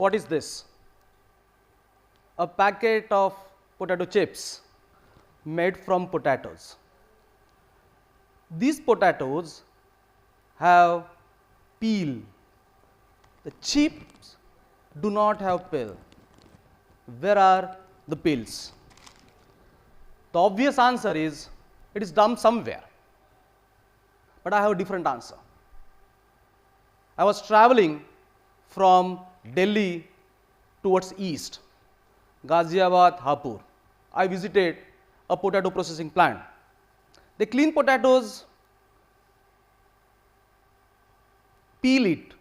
What is this? A packet of potato chips made from potatoes. These potatoes have peel. The chips do not have peel. Where are the peels? The obvious answer is it is dumped somewhere. But I have a different answer. I was traveling from Delhi towards east, Ghaziabad, Hapur. I visited a potato processing plant. They clean potatoes, peel it,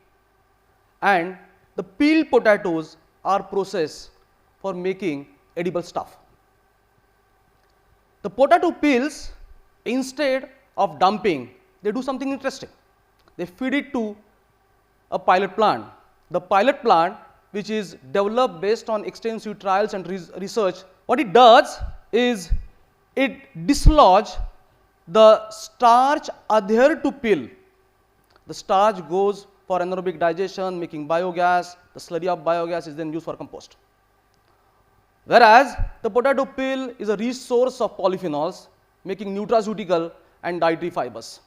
and the peeled potatoes are processed for making edible stuff. The potato peels, instead of dumping, they do something interesting. They feed it to a pilot plant. The pilot plant, which is developed based on extensive trials and research, what it does is it dislodges the starch adhered to peel. The starch goes for anaerobic digestion, making biogas. The slurry of biogas is then used for compost. Whereas the potato peel is a rich source of polyphenols, making nutraceutical and dietary fibers.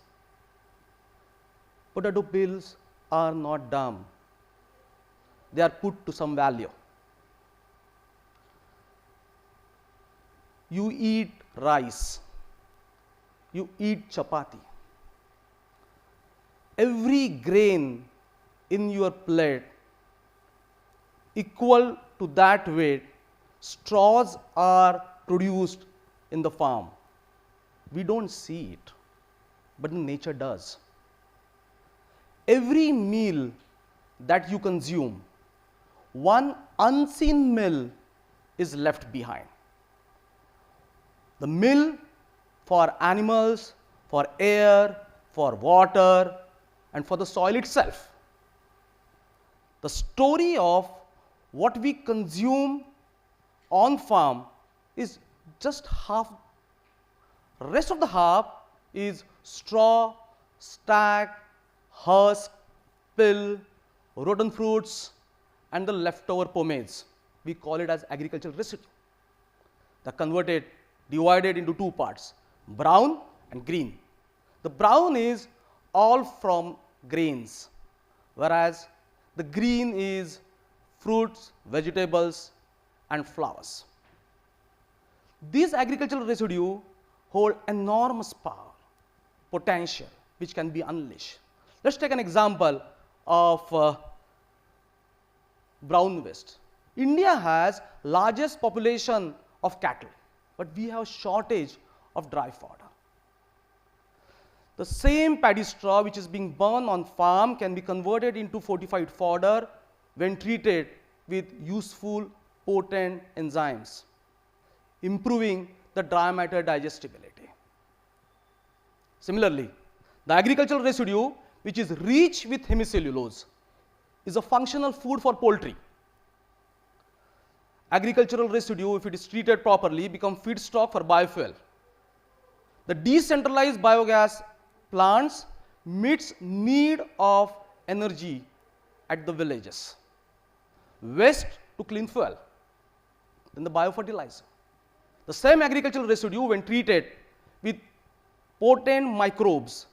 Potato peels are not dumb. They are put to some value. You eat rice. You eat chapati. Every grain in your plate equal to that weight, straws are produced in the farm. We don't see it, but nature does. Every meal that you consume, one unseen meal is left behind. The meal for animals, for air, for water, and for the soil itself. The story of what we consume on farm is just half. Rest of the half is straw, stack, husk, pill, rotten fruits, and the leftover pomades. We call it as agricultural residue. They are divided into two parts, brown and green. The brown is all from grains, whereas the green is fruits, vegetables, and flowers. These agricultural residue hold enormous power, potential, which can be unleashed. Let's take an example of brown waste. India has largest population of cattle, but we have shortage of dry fodder. The same paddy straw which is being burned on farm can be converted into fortified fodder when treated with useful potent enzymes, improving the dry matter digestibility. Similarly, the agricultural residue, which is rich with hemicellulose, is a functional food for poultry. Agricultural residue, if it is treated properly, become feedstock for biofuel. The decentralized biogas plants meets need of energy at the villages. Waste to clean fuel, then the biofertilizer. The same agricultural residue, when treated with potent microbes,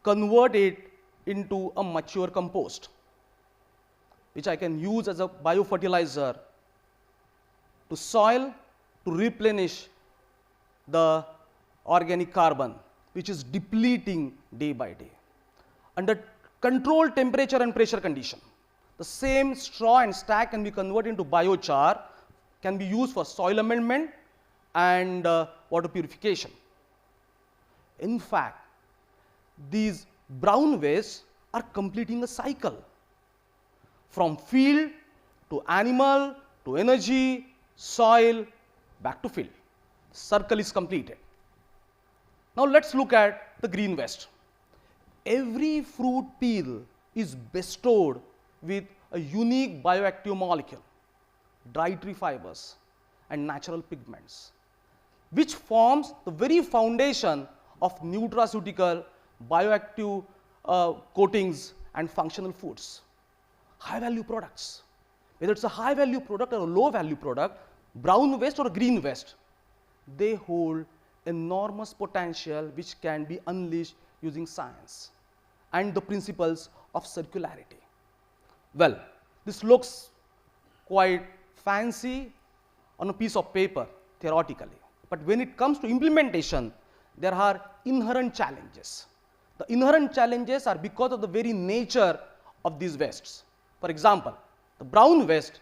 convert it into a mature compost, which I can use as a biofertilizer to soil to replenish the organic carbon, which is depleting day by day. Under controlled temperature and pressure condition, the same straw and stack can be converted into biochar, can be used for soil amendment and water purification. In fact, these brown wastes are completing a cycle from field to animal to energy, soil, back to field. Circle is completed. Now let's look at the green waste. Every fruit peel is bestowed with a unique bioactive molecule, dietary fibers, and natural pigments, which forms the very foundation of nutraceutical, bioactive coatings and functional foods. High value products whether it's a high value product or a low value product, brown waste or green waste, they hold enormous potential which can be unleashed using science and the principles of circularity. Well, this looks quite fancy on a piece of paper theoretically, but when it comes to implementation, there are inherent challenges. The inherent challenges are because of the very nature of these wastes. For example, the brown waste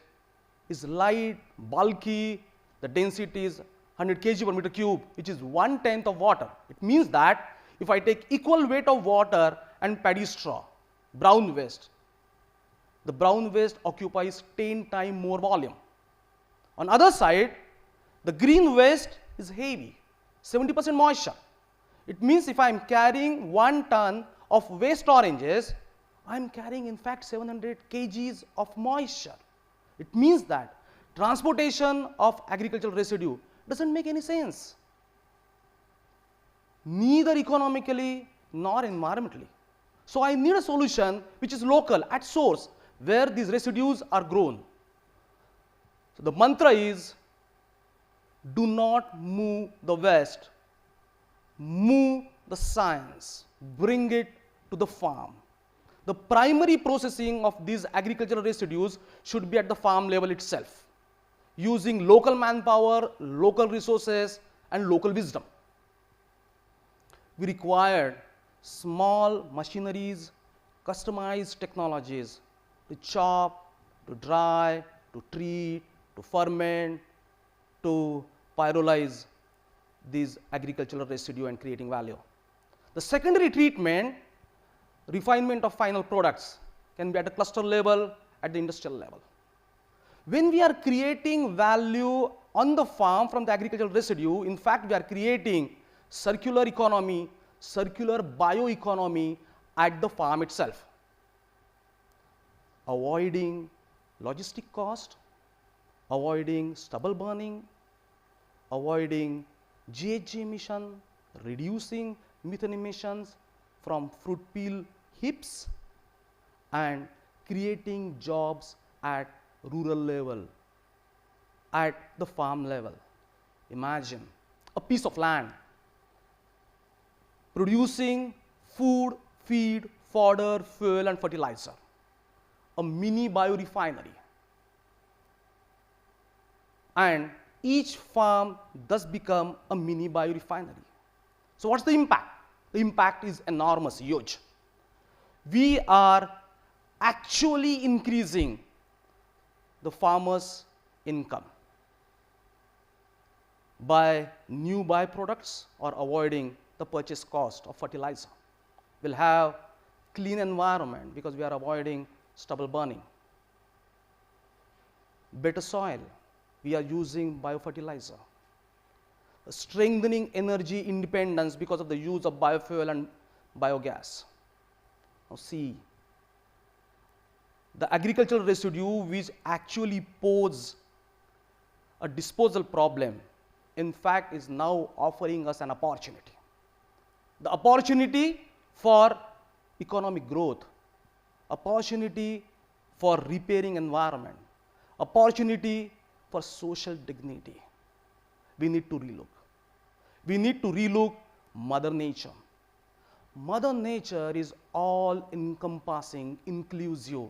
is light, bulky, the density is 100 kg per meter cube, which is 1/10 of water. It means that if I take equal weight of water and paddy straw, brown waste, the brown waste occupies 10 times more volume. On other side, the green waste is heavy, 70% moisture. It means if I am carrying 1 ton of waste oranges, I am carrying in fact 700 kgs of moisture. It means that transportation of agricultural residue doesn't make any sense, neither economically nor environmentally. So I need a solution which is local at source where these residues are grown. So the mantra is, do not move the waste, move the science, bring it to the farm. The primary processing of these agricultural residues should be at the farm level itself, using local manpower, local resources, and local wisdom. We required small machineries, customized technologies to chop, to dry, to treat, to ferment, to pyrolyze these agricultural residue and creating value. The secondary treatment, refinement of final products, can be at a cluster level, at the industrial level. When we are creating value on the farm from the agricultural residue, in fact, we are creating circular economy, circular bioeconomy at the farm itself, avoiding logistic cost, avoiding stubble burning, avoiding GHG emission, reducing methane emissions from fruit peel heaps, and creating jobs at rural level, at the farm level. Imagine a piece of land producing food, feed, fodder, fuel, and fertilizer, a mini biorefinery. And each farm thus become a mini biorefinery. So what's the impact? The impact is enormous, huge. We are actually increasing the farmer's income by new byproducts or avoiding the purchase cost of fertilizer. We'll have clean environment because we are avoiding stubble burning. Better soil, we are using biofertilizer. Strengthening energy independence because of the use of biofuel and biogas. Now see, the agricultural residue which actually pose a disposal problem, in fact, is now offering us an opportunity. The opportunity for economic growth, opportunity for repairing environment, opportunity for social dignity. We need to relook. We need to relook Mother Nature. Mother Nature is all encompassing, inclusive,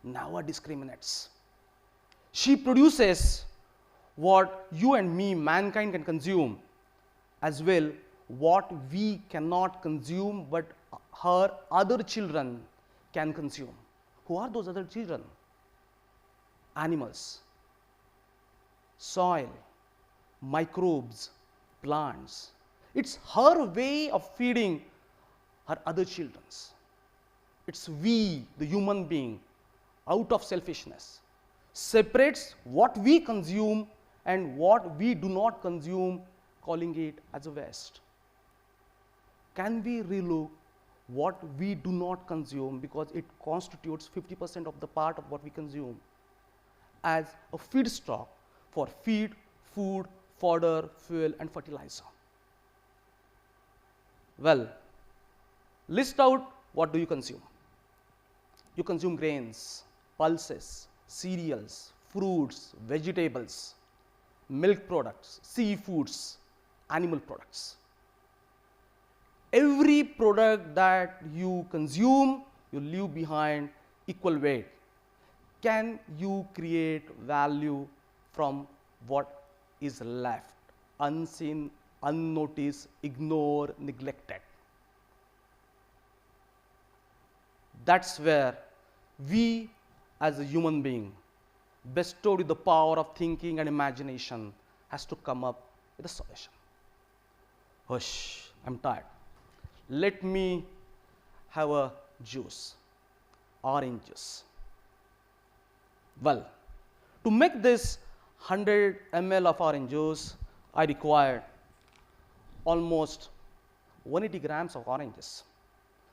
never discriminates. She produces what you and me, mankind, can consume, as well what we cannot consume but her other children can consume. Who are those other children? Animals, soil, microbes, plants. It's her way of feeding her other children. It's we, the human being, out of selfishness, separates what we consume and what we do not consume, calling it as a waste. Can we relook what we do not consume, because it constitutes 50% of the part of what we consume, as a feedstock for feed, food, fodder, fuel, and fertilizer? Well, list out what do you consume. You consume grains, pulses, cereals, fruits, vegetables, milk products, seafoods, animal products. Every product that you consume, you leave behind equal weight. Can you create value from what is left, unseen, unnoticed, ignored, neglected? That's where we as a human being, bestowed with the power of thinking and imagination, has to come up with a solution. Hush, I'm tired. Let me have a juice, orange juice. Well, to make this 100 ml of orange juice, I required almost 180 grams of oranges.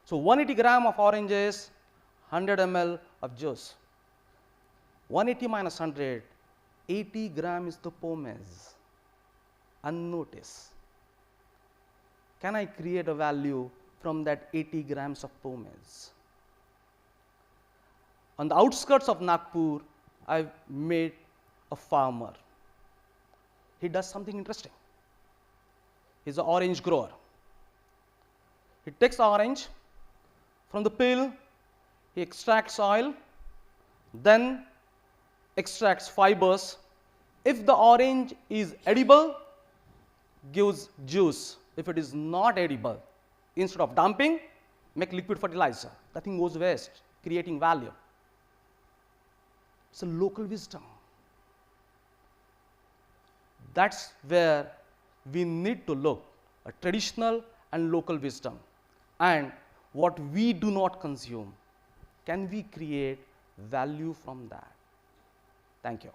So 180 gram of oranges, 100 ml of juice. 180 minus 100, 80 gram is the pomace, unnoticed. Can I create a value from that 80 grams of pomace? On the outskirts of Nagpur, I've met a farmer. He does something interesting. He's an orange grower. He takes orange from the peel, he extracts oil, then extracts fibers. If the orange is edible, gives juice. If it is not edible, instead of dumping, make liquid fertilizer. That thing goes waste, creating value. It's a local wisdom. That's where we need to look at traditional and local wisdom. And what we do not consume, can we create value from that? Thank you.